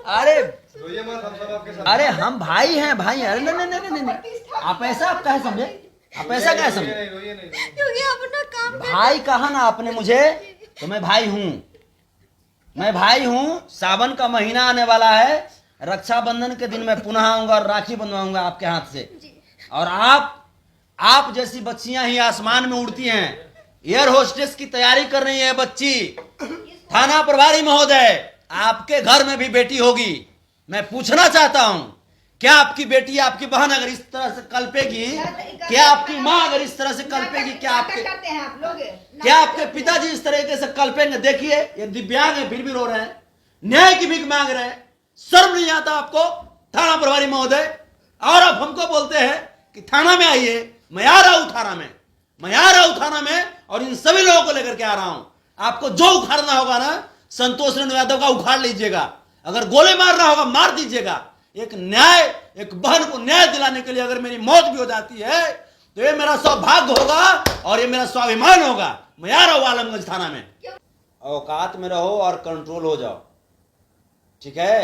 अरे रोइए मत, हम सब आपके साथ। अरे हम भाई हैं, भाई हैं। अरे नहीं नहीं नहीं नहीं नहीं, आप ऐसा आप कहे समझे, आप ऐसा कहे समझे। रोइए नहीं। क्योंकि अपना काम भाई कहा ना आपने मुझे, तो मैं भाई हूं, मैं भाई हूं। सावन का महीना आने वाला है, रक्षाबंधन के दिन मैं पुनः आऊंगा और राखी बंधवाऊंगा आपके हाथ से। और आप जैसी बच्चियां ही आसमान में उड़ती हैं। एयर होस्टेस की तैयारी कर रही है बच्ची। थाना प्रभारी महोदय, आपके घर में भी बेटी होगी। मैं पूछना चाहता हूं, क्या आपकी बेटी, आपकी बहन अगर इस तरह से कल्पेगी, क्या आपकी माँ अगर इस तरह से कल्पेगी, क्या आपके पिताजी इस तरीके से कल्पेंगे? देखिए ये दिव्यांग है फिर भी रो रहे हैं, न्याय की भीख मांग रहे हैं। शर्म नहीं आता आपको थाना प्रभारी महोदय? और अब हमको बोलते हैं कि थाना में आइए। मैं आ रहा हूं थाना में, मैं आ रहा हूं थाना में, और इन सभी लोगों को लेकर के आ रहा हूं। आपको जो उखाड़ना होगा ना, संतोष रेणु यादव का उखाड़ लीजिएगा। अगर गोले मारना होगा मार दीजिएगा। एक न्याय, एक बहन को न्याय दिलाने के लिए अगर मेरी मौत भी हो जाती है तो ये मेरा सौभाग्य होगा और ये मेरा स्वाभिमान होगा। मैं आ रहा हूं आलमगंज थाना में। औकात में रहो और कंट्रोल हो जाओ, ठीक है?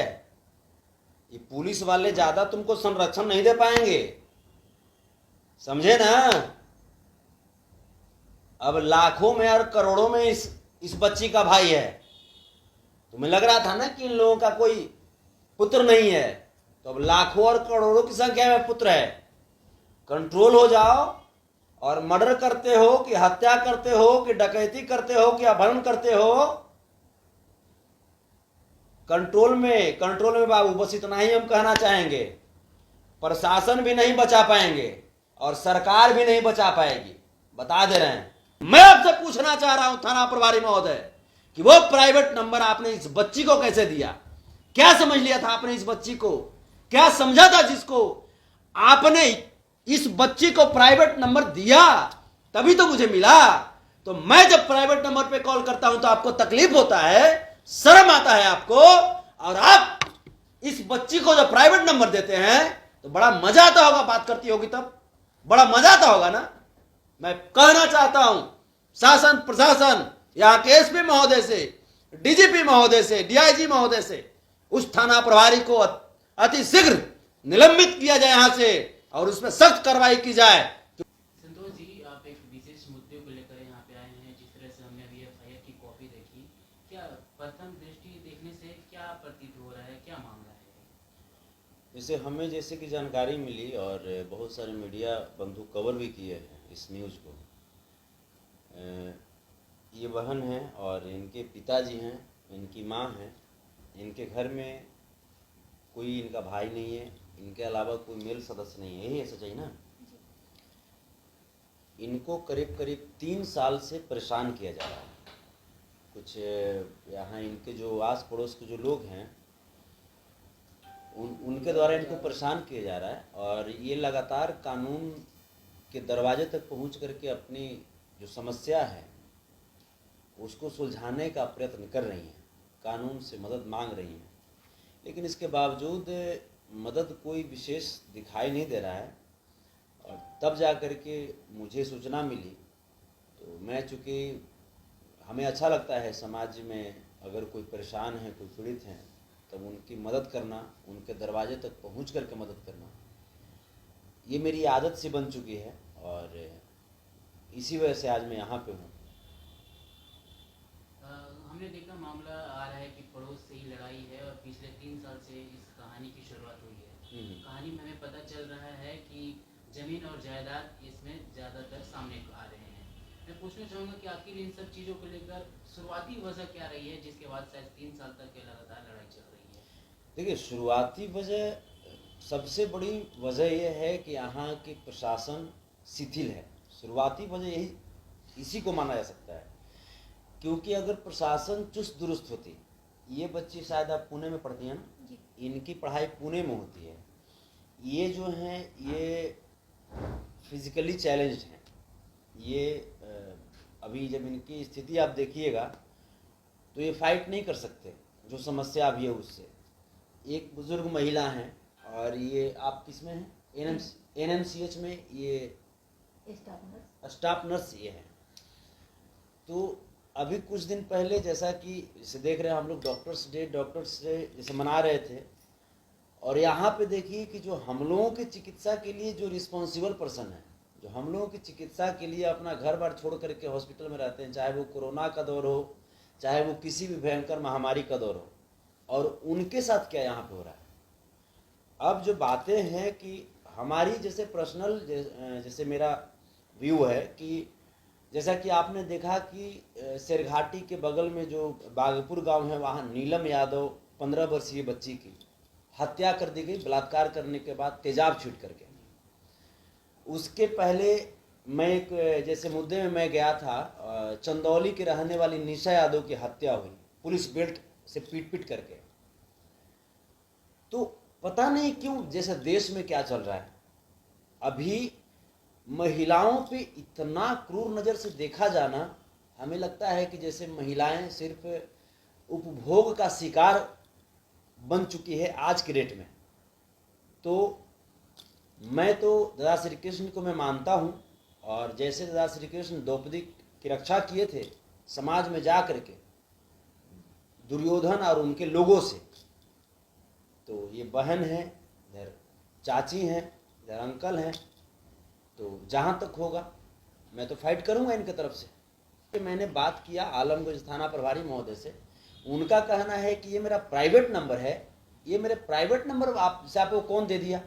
ये पुलिस वाले ज्यादा तुमको संरक्षण नहीं दे पाएंगे, समझे ना? अब लाखों में और करोड़ों में इस बच्ची का भाई है। तुम्हें लग रहा था ना कि इन लोगों का कोई पुत्र नहीं है, तो अब लाखों और करोड़ों की संख्या में पुत्र है। कंट्रोल हो जाओ। और मर्डर करते हो कि हत्या करते हो कि डकैती करते हो कि अपहरण करते हो, कंट्रोल में बाबू। बस इतना ही हम कहना चाहेंगे। प्रशासन भी नहीं बचा पाएंगे और सरकार भी नहीं बचा पाएगी, बता दे रहे हैं। मैं आपसे पूछना चाह रहा हूं थाना प्रभारी महोदय कि वो प्राइवेट नंबर आपने इस बच्ची को कैसे दिया? क्या समझ लिया था आपने इस बच्ची को? क्या समझा था जिसको आपने इस बच्ची को प्राइवेट नंबर दिया? तभी तो मुझे मिला। तो मैं जब प्राइवेट नंबर पे कॉल करता हूं तो आपको तकलीफ होता है, शर्म आता है आपको। और आप इस बच्ची को जब प्राइवेट नंबर देते हैं तो बड़ा मजा आता होगा, बात करती होगी तब बड़ा मजा आता होगा ना। मैं कहना चाहता हूं शासन प्रशासन, यहां के एसपी महोदय से, डीजीपी महोदय से, डीआईजी महोदय से, उस थाना प्रभारी को अति शीघ्र निलंबित किया जाए यहां से और उसमें सख्त कार्रवाई की जाए। संतोष जी, आप एक विशेष मुद्दे को लेकर यहाँ पे आए हैं। जिस तरह से हमने अभी एफआईआर की कॉपी देखी, क्या प्रथम दृष्टि देखने से क्या प्रतीत हो रहा है, क्या मामला है? जैसे हमें जैसे कि जानकारी मिली और बहुत सारे मीडिया बंधु कवर भी किए हैं इस न्यूज़ को। ये बहन है और इनके पिताजी हैं, इनकी माँ है। इनके घर में कोई इनका भाई नहीं है, इनके अलावा कोई मेल सदस्य नहीं है। यही है सच्चाई ना? इनको करीब करीब 3 साल से परेशान किया जा रहा है। कुछ यहाँ इनके जो आस पड़ोस के जो लोग हैं उनके द्वारा इनको परेशान किया जा रहा है। और ये लगातार कानून के दरवाजे तक पहुँच करके अपनी जो समस्या है उसको सुलझाने का प्रयत्न कर रही हैं, कानून से मदद मांग रही हैं। लेकिन इसके बावजूद मदद कोई विशेष दिखाई नहीं दे रहा है। और तब जा कर के मुझे सूचना मिली, तो मैं चूँकि हमें अच्छा लगता है समाज में अगर कोई परेशान है, कोई पीड़ित हैं, तब उनकी मदद करना, उनके दरवाजे तक पहुंच करके मदद करना, ये मेरी आदत सी बन चुकी है। और इसी वजह से आज मैं यहाँ पे हूँ। हमने देखा मामला आ रहा है कि पड़ोस से ही लड़ाई है और पिछले 3 साल से इस कहानी की शुरुआत हुई है। कहानी में हमें पता चल रहा है कि जमीन और जायदाद इसमें ज़्यादातर सामने आ रहे हैं। मैं पूछना चाहूँगा कि आखिर इन सब चीज़ों को लेकर शुरुआती वजह क्या रही है, जिसके बाद शायद 3 साल तक के लगातार लड़ाई चल रही है? देखिए, शुरुआती वजह, सबसे बड़ी वजह यह है कि यहाँ की प्रशासन शिथिल है। शुरुआती वजह यही, इसी को माना जा सकता है। क्योंकि अगर प्रशासन चुस्त दुरुस्त होती, ये बच्ची शायद आप पुणे में पढ़ती हैं ना, इनकी पढ़ाई पुणे में होती है। ये जो हैं ये फिजिकली चैलेंज्ड हैं। ये अभी जब इनकी स्थिति आप देखिएगा तो ये फाइट नहीं कर सकते, जो समस्या अभी है उससे। एक बुजुर्ग महिला हैं और ये आप किस में हैं? एनएमसीएच में ये स्टाफ नर्स ये हैं। तो अभी कुछ दिन पहले जैसा कि जैसे देख रहे हैं हम लोग डॉक्टर्स डे जैसे मना रहे थे, और यहाँ पे देखिए कि जो हम लोगों की चिकित्सा के लिए जो रिस्पॉन्सिबल पर्सन है, जो हम लोगों की चिकित्सा के लिए अपना घर बार छोड़ करके हॉस्पिटल में रहते हैं, चाहे वो कोरोना का दौर हो, चाहे वो किसी भी भयंकर महामारी का दौर हो, और उनके साथ क्या यहाँ पे हो रहा है। अब जो बातें हैं कि हमारी जैसे पर्सनल जैसे मेरा व्यू है कि जैसा कि आपने देखा कि शेरघाटी के बगल में जो बागपुर गांव है, वहाँ नीलम यादव 15 वर्षीय बच्ची की हत्या कर दी गई बलात्कार करने के बाद तेजाब छींट करके। उसके पहले मैं एक जैसे मुद्दे में मैं गया था, चंदौली के रहने वाली निशा यादव की हत्या हुई पुलिस बेल्ट से पीट करके। तो पता नहीं क्यों जैसे देश में क्या चल रहा है, अभी महिलाओं पे इतना क्रूर नज़र से देखा जाना, हमें लगता है कि जैसे महिलाएं सिर्फ उपभोग का शिकार बन चुकी है आज के डेट में। तो मैं तो दादा श्री कृष्ण को मैं मानता हूँ, और जैसे दादा श्री कृष्ण द्रौपदी की रक्षा किए थे समाज में जा करके दुर्योधन और उनके लोगों से, तो ये बहन है, इधर चाची हैं, इधर अंकल हैं, तो जहाँ तक होगा मैं तो फाइट करूँगा इनके तरफ से। मैंने बात किया आलमगंज थाना प्रभारी महोदय से, उनका कहना है कि ये मेरा प्राइवेट नंबर है, ये मेरे प्राइवेट नंबर आपको कौन दे दिया।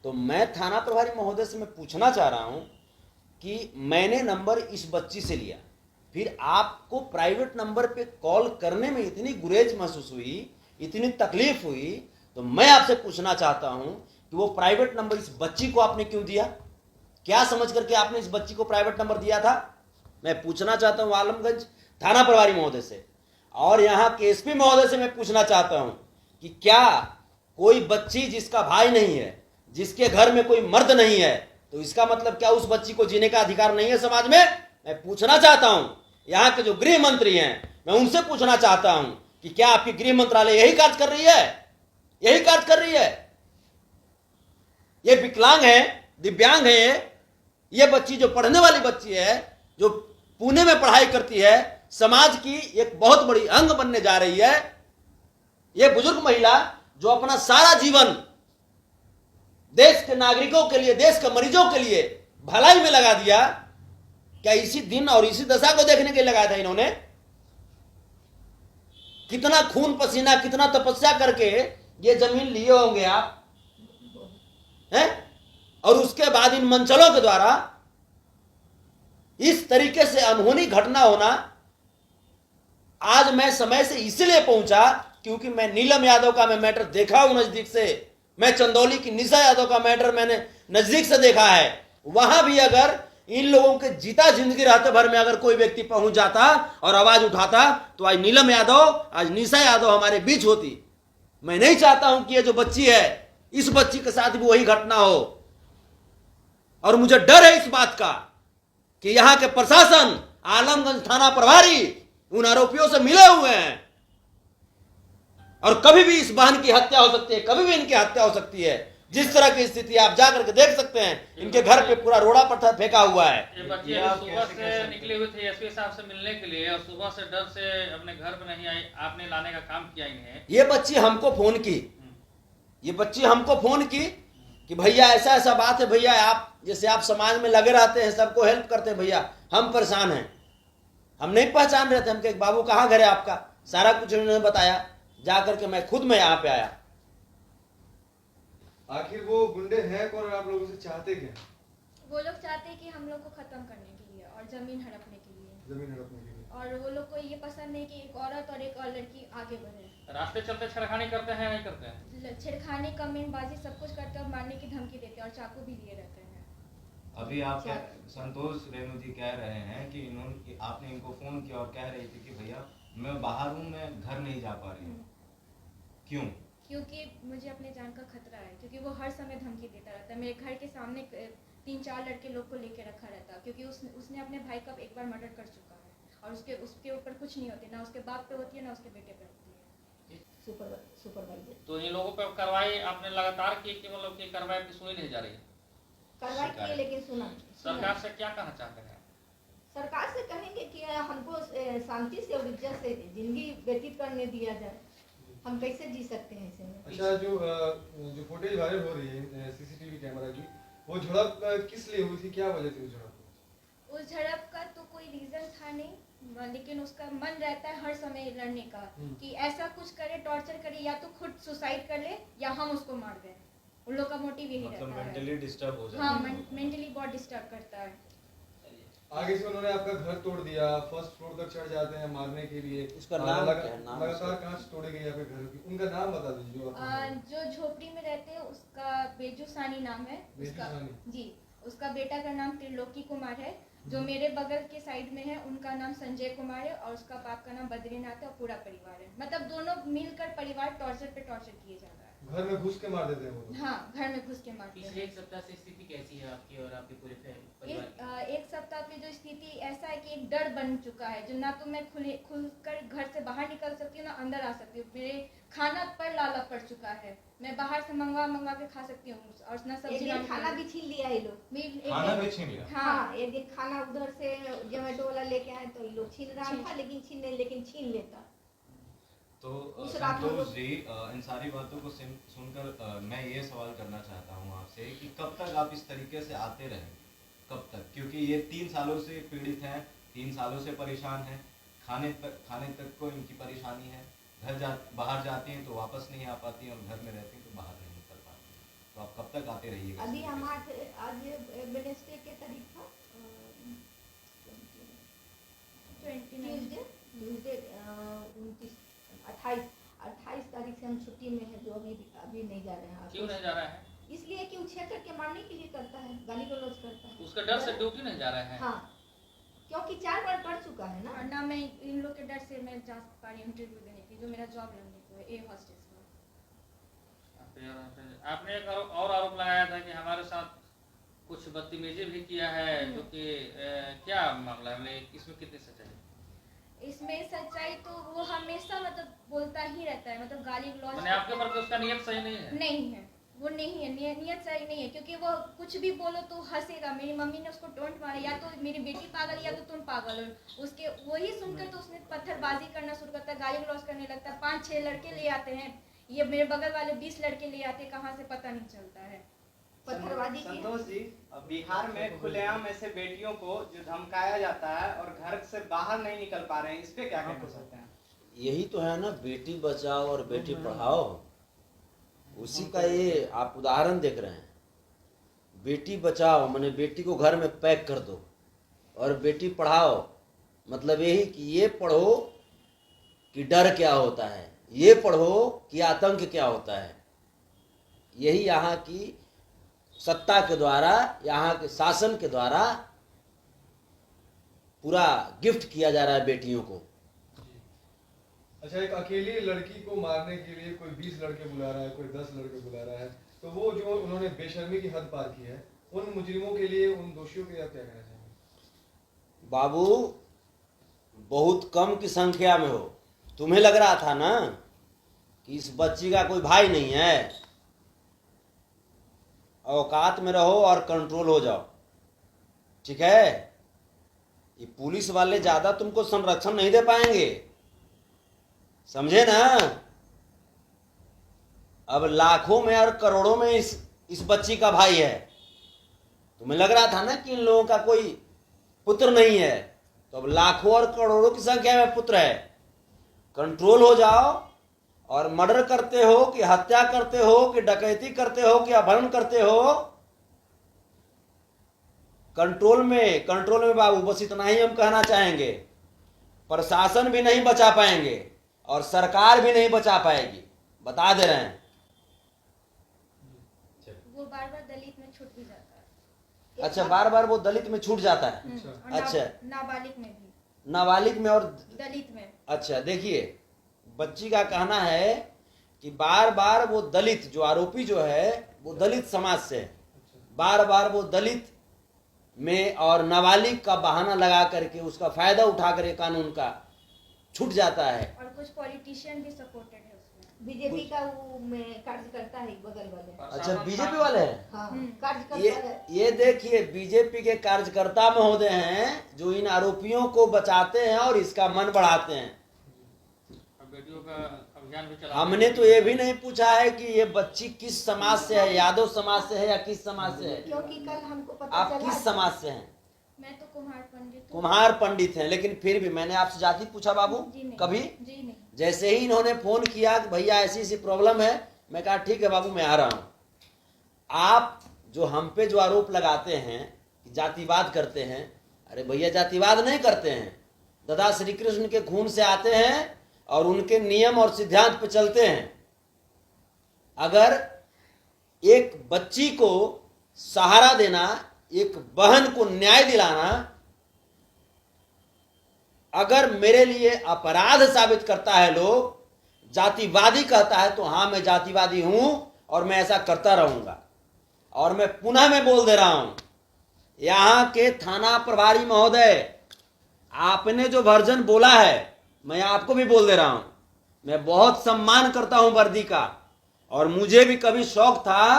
तो मैं थाना प्रभारी महोदय से मैं पूछना चाह रहा हूँ कि मैंने नंबर इस बच्ची से लिया, फिर आपको प्राइवेट नंबर पे कॉल करने में इतनी गुरेज महसूस हुई, इतनी तकलीफ हुई, तो मैं आपसे पूछना चाहता हूँ कि वो प्राइवेट नंबर इस बच्ची को आपने क्यों दिया, क्या समझ करके आपने इस बच्ची को प्राइवेट नंबर दिया था। मैं पूछना चाहता हूँ आलमगंज थाना प्रभारी महोदय से, और यहाँ के एसपी महोदय से मैं पूछना चाहता हूँ कि क्या कोई बच्ची जिसका भाई नहीं है, जिसके घर में कोई मर्द नहीं है, तो इसका मतलब क्या उस बच्ची को जीने का अधिकार नहीं है समाज में। मैं पूछना चाहता हूँ यहाँ के जो गृह मंत्री हैं, मैं उनसे पूछना चाहता हूँ कि क्या आपकी गृह मंत्रालय यही कार्य कर रही है, यही कार्य कर रही है। ये विकलांग है, दिव्यांग है, ये बच्ची जो पढ़ने वाली बच्ची है, जो पुणे में पढ़ाई करती है, समाज की एक बहुत बड़ी अंग बनने जा रही है। ये बुजुर्ग महिला जो अपना सारा जीवन देश के नागरिकों के लिए, देश के मरीजों के लिए भलाई में लगा दिया, क्या इसी दिन और इसी दशा को देखने के लिए लगाया था इन्होंने। कितना खून पसीना, कितना तपस्या करके ये जमीन लिए होंगे आप हैं, और उसके बाद इन मंचलों के द्वारा इस तरीके से अनहोनी घटना होना। आज मैं समय से इसलिए पहुंचा क्योंकि मैं नीलम यादव का मैं मैटर देखा हूं नजदीक से, मैं चंदौली की निशा यादव का मैटर मैंने नजदीक से देखा है। वहां भी अगर इन लोगों के जीता जिंदगी रहते भर में अगर कोई व्यक्ति पहुंच जाता और आवाज उठाता, तो आज नीलम यादव, आज निशा यादव हमारे बीच होती। मैं नहीं चाहता हूं कि ये जो बच्ची है, इस बच्ची के साथ भी वही घटना हो, और मुझे डर है इस बात का कि यहां के प्रशासन, आलमगंज थाना प्रभारी उन आरोपियों से मिले हुए हैं, और कभी भी इस बहन की हत्या हो सकती है, कभी भी इनकी हत्या हो सकती है। जिस तरह की स्थिति आप जाकर के देख सकते हैं, इनके घर पे पूरा रोड़ा पत्थर फेंका हुआ है। ये बच्चे अभी सुबह से निकले हुए थे एसपी साहब से मिलने के लिए, और सुबह से डर से अपने घर पे नहीं आई, आपने लाने का काम किया इन्हें। ये बच्ची हमको फोन की, ये बच्ची हमको फोन की कि भैया ऐसा ऐसा बात है, भैया आप जैसे आप समाज में लगे रहते हैं, सबको हेल्प करते हैं, भैया हम परेशान हैं, हम नहीं पहचान रहे थे। हम कहे बाबू कहाँ घर है आपका, सारा कुछ उन्होंने बताया। जाकर के मैं खुद यहाँ पे आया। आखिर वो गुंडे हैं और आप लोगों से चाहते क्या? वो लोग चाहते हैं कि हम लोग को खत्म करने के लिए और जमीन हड़पने के लिए, जमीन हड़पने के लिए। और वो लोग को ये पसंद नहीं कि एक औरत और एक और लड़की आगे बढ़े। रास्ते चलते छेड़खानी करते हैं, नहीं करते हैं? छेड़खानी, कमीनबाजी सब कुछ करते हैं, और मारने की धमकी देते हैं, और चाकू भी लिए रहते हैं। अभी आप संतोष रेणु जी कह रहे हैं कि इन्होंने, आपने इनको फोन किया और कह रही थी कि भैया मैं बाहर हूँ, मैं घर नहीं जा पा रही हूँ। क्यों? क्योंकि मुझे अपने जान का खतरा है, क्योंकि वो हर समय धमकी देता रहता है। मेरे घर के सामने 3-4 लड़के लोग को लेके रखा रहता है, क्योंकि उसने अपने भाई का एक बार मर्डर कर चुका है, और उसके ऊपर कुछ नहीं होती, ना उसके बाप पे होती है, ना उसके बेटे पे होती है। सुपरवाइजर तो इन लोगों पर कार्रवाई आपने लगातार की कि मतलब कि कार्रवाई की सुई नहीं जा रही है? कार्रवाई की, लेकिन सुना सरकार से क्या कहना चाहते हैं? सरकार से कहेंगे कि हमको शांति से और इज्जत से जिंदगी व्यतीत करने दिया जाए। हम कैसे जी सकते हैं ऐसे में? अच्छा, जो फुटेज वायरल हो रही है सीसीटीवी कैमरा की, वो झड़प किस लिए हुई थी, क्या वजह थी उस झड़प की? उस झड़प का तो कोई रीजन था नहीं, लेकिन उसका मन रहता है हर समय लड़ने का कि ऐसा कुछ करे, टॉर्चर करे, या तो खुद सुसाइड कर ले या हम उसको मार दें। उन लोग का मोटिव यही मतलब रहता है। मेंटली डिस्टर्ब हो जाता हाँ, है। मेंटली बहुत डिस्टर्ब करता है। आगे से उन्होंने आपका घर तोड़ दिया, फर्स्ट फ्लोर तक चढ़ जाते हैं मारने के लिए। उसका नाम क्या है? नाम लगातार उसका? कांच तोड़े गए आपके घर की, उनका नाम बता दीजिए जो आप। जो झोपड़ी में रहते हैं उसका बेजू सानी नाम है। बेजू उसका सानी। जी, उसका बेटा का नाम त्रिलोकी कुमार है। जो मेरे बगल के साइड में है उनका नाम संजय कुमार है, और उसका बाप का नाम बद्रीनाथ है, और पूरा परिवार है। मतलब दोनों मिलकर परिवार टॉर्चर पे टॉर्चर किए जा रहा है। घर में घुस के मार देते हैं वो लोग। हाँ, घर में घुस के मारते पिछले हैं। एक सप्ताह से स्थिति कैसी है आपकी और आपके पूरे परिवार की? एक सप्ताह की जो स्थिति ऐसा है कि एक डर बन चुका है, जो ना तो मैं खुलकर घर से बाहर निकल सकती हूँ ना अंदर आ सकती हूँ। मेरे खाना पर लाला पड़ चुका है, मैं बाहर से मंगवा के खा सकती हूँ, और ना एक सब्जी दिन खाना भी छीन लिया ये लोग। खाना भी छीन लिया। हाँ, एक दिन खाना उधर से जोमेटो वाला लेके आए तो ये लोग छीन रहा था, लेकिन छीन लेता। तो उस रात हम संतोष लोग- जी, इन सारी बातों को सुनकर मैं ये सवाल करना चाहता हूँ आपसे कि कब तक आप इस तरीके से आते रहें, कब तक? क्योंकि ये 3 सालों से पीड़ित हैं, 3 सालों से परेशान हैं, खाने तक को इनकी परेशानी है। बाहर जाती हैं तो वापस नहीं आ पाती हैं, और घर में रहती हैं तो बाहर नहीं निकल पाती हैं। तो आप कब तक आते रहिएगा? अभी हम आज वेडनेसडे के तारीख था, ट्यूसडे 28 तारीख से हम छुट्टी में है, जो अभी नहीं जा रहे हैं। क्यों नहीं जा रहा है? इसलिए कि उछेड़ करके मारने के लिए करता है, गाली गलौज करता है। उसका डर से ड्यूटी नहीं जा रहे हैं? हाँ, क्योंकि 4 बार पढ़ चुका है ना। और ना मैं इन लोग के डर से मैं जा पा रही हूँ इंटरव्यू देने की, जो मेरा जॉब लगने को है एयर होस्टेस का। आपने एक और आरोप लगाया था कि हमारे साथ कुछ बदतमीजी भी किया है, जो कि क्या मामला है, इसमें कितनी सच्चाई? इसमें सच्चाई तो वो हमेशा मतलब बोलता ही रहता है, मतलब गाली गलौज मैंने आपके ऊपर उसका नियत सही नहीं है? नहीं है, वो नहीं है, नियत सही नहीं है, क्योंकि वो कुछ भी बोलो तो हंसेगा। मेरी मम्मी ने उसको टोंट मारा, या तो मेरी बेटी पागल या तो तुम पागल हो। उसके वही सुनकर तो उसने पत्थरबाजी करना शुरू करता है, गाली गलौज करने लगता है। 5-6 लड़के ले आते हैं, ये मेरे बगल वाले 20 लड़के ले आते हैं, कहाँ से पता नहीं चलता है। पत्थरबाजी की। संतोष जी, बिहार में खुलेआम ऐसे बेटियों को जो धमकाया जाता है और घर से बाहर नहीं निकल पा रहे हैं, इस पे क्या कहना चाहते हैं? यही तो है ना, बेटी बचाओ और बेटी पढ़ाओ। उसी का ये आप उदाहरण देख रहे हैं। बेटी बचाओ माने बेटी को घर में पैक कर दो, और बेटी पढ़ाओ मतलब यही कि ये पढ़ो कि डर क्या होता है, ये पढ़ो कि आतंक क्या होता है। यही यहाँ की सत्ता के द्वारा, यहाँ के शासन के द्वारा पूरा गिफ्ट किया जा रहा है बेटियों को। अच्छा, एक अकेली लड़की को मारने के लिए कोई 20 लड़के बुला रहा है, कोई 10 लड़के बुला रहा है, तो वो जो उन्होंने बेशर्मी की हद पार की है, उन मुजरिमों के लिए, उन दोषियों के लिए आप क्या कहना चाहेंगे? बाबू, बहुत कम की संख्या में हो। तुम्हें लग रहा था ना कि इस बच्ची का कोई भाई नहीं है। औकात में रहो और कंट्रोल हो जाओ, ठीक है? ये पुलिस वाले ज्यादा तुमको संरक्षण नहीं दे पाएंगे, समझे ना? अब लाखों में और करोड़ों में इस बच्ची का भाई है। तुम्हें लग रहा था ना कि इन लोगों का कोई पुत्र नहीं है, तो अब लाखों और करोड़ों की संख्या में पुत्र है। कंट्रोल हो जाओ, और मर्डर करते हो कि हत्या करते हो कि डकैती करते हो कि अपहरण करते हो, कंट्रोल में बाबू। बस इतना ही हम कहना चाहेंगे। प्रशासन भी नहीं बचा पाएंगे और सरकार भी नहीं बचा पाएगी, बता दे रहे हैं। वो बार बार दलित में छूट भी जाता है। अच्छा, बार बार वो दलित में छूट जाता है? और अच्छा, नाबालिग में भी, नाबालिग में और दलित में। अच्छा, देखिए, बच्ची का कहना है कि बार बार वो दलित, जो आरोपी जो है वो दलित समाज से है, बार बार वो दलित में और नाबालिग का बहाना लगा करके उसका फायदा उठा कर कानून का छूट जाता है। और कुछ पॉलिटिशियन भी सपोर्टेड है उसमें। बीजेपी का वो में कार्यकर्ता है बगल वाले। अच्छा, बीजेपी वाले हैं। हाँ ये कार्यकर्ता है। ये देखिए, बीजेपी के कार्यकर्ता महोदय हैं जो इन आरोपियों को बचाते हैं और इसका मन बढ़ाते हैं। बेटियों का अभियान भी चला। हमने तो ये भी नहीं पूछा है कि ये बच्ची किस समाज से है, यादव समाज से है या किस समाज से है। क्योंकि कल हमको पता आप चला किस समाज से हैं? मैं तो कुम्हार पंडित हूँ। कुम्हार पंडित हैं, लेकिन फिर भी मैंने आपसे जाति पूछा बाबू जी नहीं। कभी? जी नहीं। जैसे ही इन्होंने फोन किया कि भैया ऐसी ऐसी प्रॉब्लम है, मैं कहा ठीक है बाबू मैं आ रहा हूं। आप जो हम पे जो आरोप लगाते हैं कि जातिवाद करते हैं, अरे भैया जातिवाद नहीं करते हैं। दादा श्री कृष्ण के खून से आते हैं और उनके नियम और सिद्धांत पे चलते हैं। अगर एक बच्ची को सहारा देना, एक बहन को न्याय दिलाना अगर मेरे लिए अपराध साबित करता है, लोग जातिवादी कहता है, तो हाँ मैं जातिवादी हूं और मैं ऐसा करता रहूंगा। और मैं पुनः मैं बोल दे रहा हूं, यहां के थाना प्रभारी महोदय, आपने जो वर्जन बोला है मैं आपको भी बोल दे रहा हूं। मैं बहुत सम्मान करता हूं वर्दी का, और मुझे भी कभी शौक था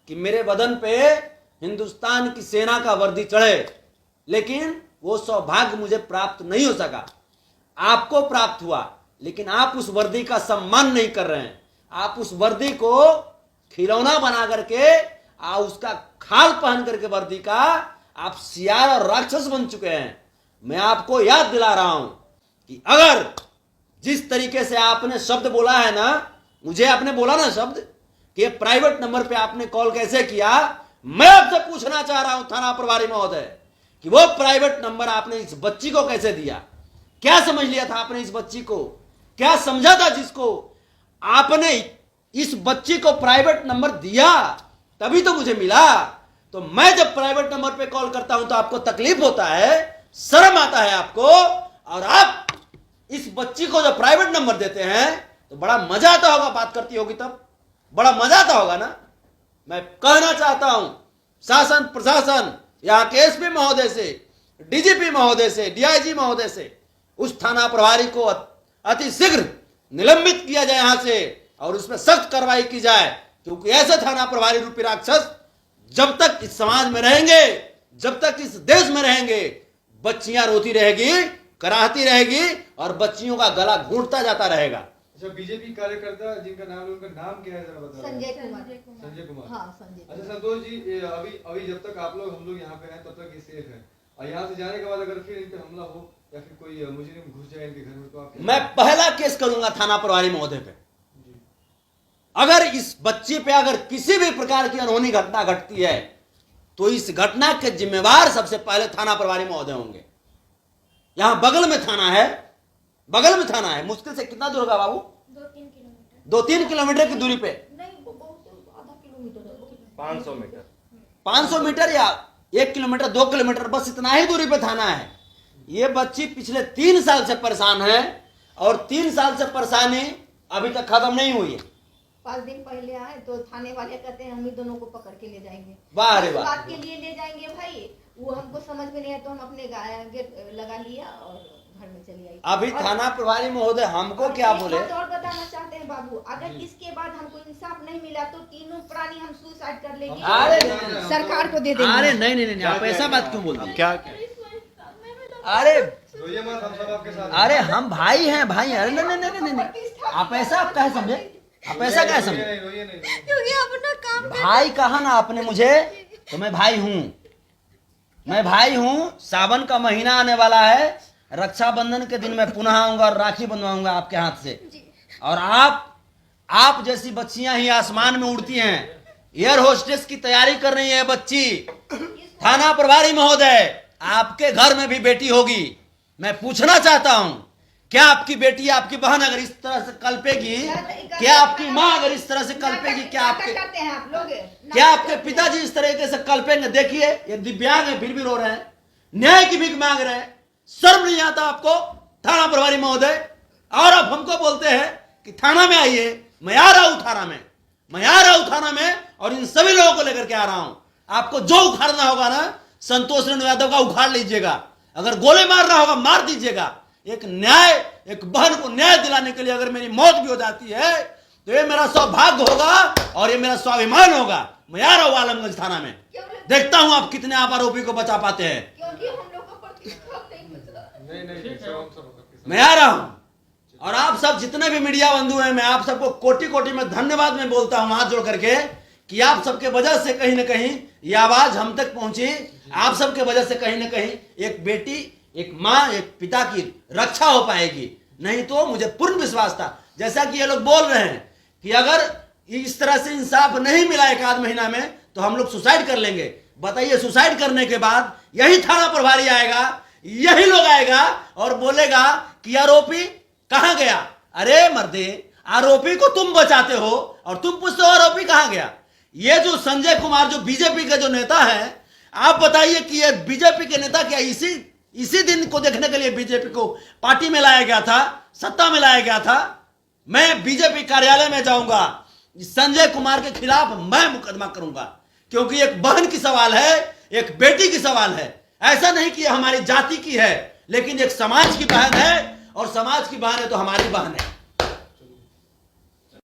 कि मेरे बदन पे हिंदुस्तान की सेना का वर्दी चढ़े, लेकिन वो सौभाग्य मुझे प्राप्त नहीं हो सका। आपको प्राप्त हुआ, लेकिन आप उस वर्दी का सम्मान नहीं कर रहे हैं। आप उस वर्दी को खिलौना बना करके, उसका खाल पहन करके वर्दी का आप सियार और राक्षस बन चुके हैं। मैं आपको याद दिला रहा हूं कि अगर जिस तरीके से आपने शब्द बोला है ना, मुझे आपने बोला ना शब्द कि प्राइवेट नंबर पे आपने कॉल कैसे किया, मैं आपसे पूछना चाह रहा हूं थाना प्रभारी महोदय कि वो प्राइवेट नंबर आपने इस बच्ची को कैसे दिया? क्या समझ लिया था आपने इस बच्ची को? क्या समझा था जिसको आपने इस बच्ची को प्राइवेट नंबर दिया तभी तो मुझे मिला। तो मैं जब प्राइवेट नंबर पे कॉल करता हूं तो आपको तकलीफ होता है, शर्म आता है आपको, और आप इस बच्ची को जब प्राइवेट नंबर देते हैं तो बड़ा मजा आता होगा, बात करती होगी तब बड़ा मजा आता होगा ना। मैं कहना चाहता हूं शासन प्रशासन, यहाँ के एसपी महोदय से, डीजीपी महोदय से, डीआईजी महोदय से, उस थाना प्रभारी को अति शीघ्र निलंबित किया जाए यहाँ से, और उसमें सख्त कार्रवाई की जाए। क्योंकि ऐसे थाना प्रभारी रूपी राक्षस जब तक इस समाज में रहेंगे, जब तक इस देश में रहेंगे, बच्चियां रोती रहेगी, कराहती रहेगी, और बच्चियों का गला घूंटता जाता रहेगा। अच्छा, बीजेपी कार्यकर्ता जिनका नाम है, उनका नाम क्या है जरा बता। संजय कुमार। संजय कुमार। हाँ संजय। अच्छा संतोष जी, अभी जब तक आप लोग हम लोग यहाँ पे हैं तब तक ये सेफ है, और यहाँ से जाने के बाद अगर फिर इन पे हमला हो या फिर कोई मुजरिम घुस जाए इनके घर में, तो आप मैं पहला केस करूंगा थाना प्रभारी महोदय पे। अगर इस बच्ची पे अगर किसी भी प्रकार की अनहोनी घटना घटती है तो इस घटना के जिम्मेवार सबसे पहले थाना प्रभारी महोदय होंगे। यहां बगल में थाना है, बगल में थाना है। मुश्किल से कितना दूर होगा बाबू? 2-3 किलोमीटर। 2-3 किलोमीटर की दूरी पे। नहीं वो बहुत आधा किलोमीटर है। 500 मीटर 500 मीटर या 1 किलोमीटर 2 किलोमीटर, बस इतना ही दूरी पे थाना है। ये बच्ची पिछले 3 साल से परेशान है, और 3 साल से परेशानी अभी तक खत्म नहीं हुई है। 5 दिन पहले आए तो थाने वाले कहते हैं हम ही दोनों को पकड़ के ले जाएंगे। वाह रे इस वाह। बात के लिए ले जाएंगे भाई, वो हमको समझ में नहीं है, तो हम अपने गेट लगा लिया और घर में चली आई। अभी और- थाना प्रभारी महोदय हमको और क्या एक बोले? बात और बताना चाहते हैं बाबू, अगर इसके बाद हमको इंसाफ नहीं मिला तो तीनों प्राणी हम सुसाइड कर लेंगे, अरे सरकार को दे देंगे। अरे नहीं नहीं नहीं, आप ऐसा बात क्यों बोलते हैं? क्या अरे रोइए मत, हम सब आपके साथ अरे हम भाई हैं, भाई हैं। अरे नहीं नहीं नहीं नहीं नहीं, आप ऐसा आप कहे समझे? आप ऐसा कहे समझे? रोइए नहीं। क्योंकि अपना काम भाई कहा ना आपने मुझे, तो मैं भाई हूं, मैं भाई हूं। सावन का महीना आने वाला है, रक्षाबंधन के दिन मैं पुनः आऊंगा और राखी बंधवाऊंगा आपके हाथ से। और आप जैसी बच्चियां ही आसमान में उड़ती हैं, एयर होस्टेस की तैयारी कर रही है बच्ची। थाना प्रभारी महोदय, आपके घर में भी बेटी होगी। मैं पूछना चाहता हूं, क्या आपकी बेटी, आपकी बहन अगर इस तरह से कल्पेगी, क्या आपकी माँ अगर इस तरह से कल्पेगी, क्या आपके करते हैं आप लोग? क्या आपके पिताजी इस तरीके से कल्पेंगे? देखिए ये दिव्यांग है फिर भी रो रहे हैं, न्याय की भीख मांग रहे हैं। शर्म नहीं आता आपको थाना प्रभारी महोदय? और अब हमको बोलते हैं कि थाना में आइए। मैं आ रहा हूं थाना में, मैं आ रहा हूं थाना में, और इन सभी लोगों को लेकर के आ रहा हूं। आपको जो उखाड़ना होगा ना, संतोष रेणु यादव का उखाड़ लीजिएगा। अगर गोले मारना होगा मार दीजिएगा। एक बहन को न्याय दिलाने के लिए अगर मेरी मौत भी हो जाती है तो ये मेरा सौभाग्य होगा और ये मेरा स्वाभिमान होगा। मैं आ रहा हूँ आलमगंज थाना में, देखता हूँ आप कितने आप आरोपी को बचा पाते हैं। क्योंकि हम लोगों पर किसी नहीं बच रहा। नहीं सर, हम सब मैं आ रहा हूँ और आप सब जितने भी मीडिया बंधु हैं, मैं आप सबको कोटि कोटि में धन्यवाद में बोलता हूँ हाथ जोड़ करके कि आप सबके वजह से कहीं ना कहीं ये आवाज हम तक पहुंची। आप सबके वजह से कहीं ना कहीं एक बेटी, एक माँ, एक पिता की रक्षा हो पाएगी। नहीं तो मुझे पूर्ण विश्वास था, जैसा कि ये लोग बोल रहे हैं कि अगर इस तरह से इंसाफ नहीं मिला एक आध महीना में तो हम लोग सुसाइड कर लेंगे। बताइए, सुसाइड करने के बाद यही थाना प्रभारी आएगा, यही लोग आएगा और बोलेगा कि आरोपी कहां गया। अरे मर्दे, आरोपी को तुम बचाते हो और तुम पूछते हो आरोपी कहां गया। ये जो संजय कुमार जो बीजेपी के जो नेता है, आप बताइए कि ये बीजेपी के नेता क्या इसी दिन को देखने के लिए बीजेपी को पार्टी में लाया गया था, सत्ता में लाया गया था। मैं बीजेपी कार्यालय में जाऊंगा, संजय कुमार के खिलाफ मैं मुकदमा करूंगा, क्योंकि एक बहन की सवाल है, एक बेटी की सवाल है। ऐसा नहीं कि हमारी जाति की है, लेकिन एक समाज की बहन है और समाज की बहन है तो हमारी बहन है।